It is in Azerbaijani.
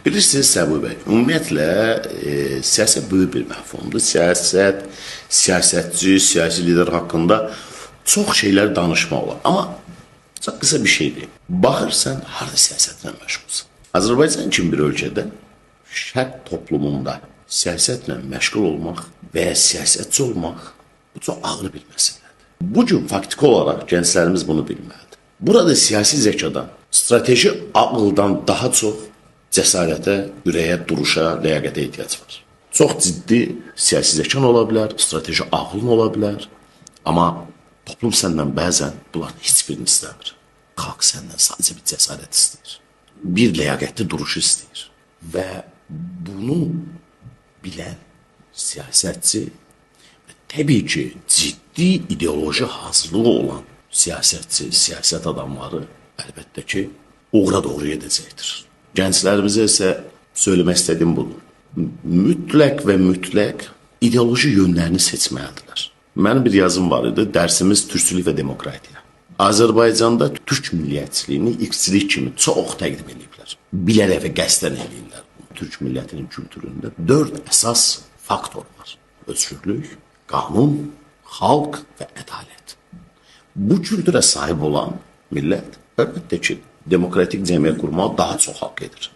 Bilirsiniz Səbu bəy, ümumiyyətlə siyasət böyük bir məhfumdur. Siyasət, siyasətçi, siyasi lider haqqında çox şeylər danışmaq olar. Amma çox qısa bir şeydir. Baxırsan, harada siyasətlə məşğulsan. Azərbaycan kimi bir ölkədə, şərq toplumunda siyasətlə məşğul olmaq və ya siyasətçi olmaq bu çox ağır bir məsələdir. Bugün faktiki olaraq gənclərimiz bunu bilməlidir. Burada siyasi zəkadan, strateji ağıldan daha çox cəsarətə, ürəyə, duruşa, ləyaqətə ehtiyac var. Çox ciddi siyasi zəkan ola bilər, strateji ağlın ola bilər. Amma toplum səndən bəzən bunların heç birini istəmir. Xalq səndən sadəcə bir cəsarət istəyir. Bir ləyaqətli duruş istəyir. Və bunu bilən siyasətçi və təbii ki, ciddi ideoloji hazırlığı olan siyasətçi, siyasət adamları əlbəttə ki, uğra doğru gedəcəkdir. Gənclərimizə isə söyləmək istədiyim budur. Mütləq və mütləq ideoloji yönlərini seçməlidirlər. Mənim bir yazım var idi, dərsimiz türkçülük və demokratiya. Azərbaycanda türk milliyyətçiliyini irqçilik kimi çox təqdim ediblər. Bilərək və qəsdən edirlər. Türk millətinin kültüründə 4 əsas faktor var. Özgürlük, qanun, xalq və ədalət. Bu kültürə sahib olan millət əlbəttə ki, demokratik cəmiyyət qurmağı daha çox haqq edir.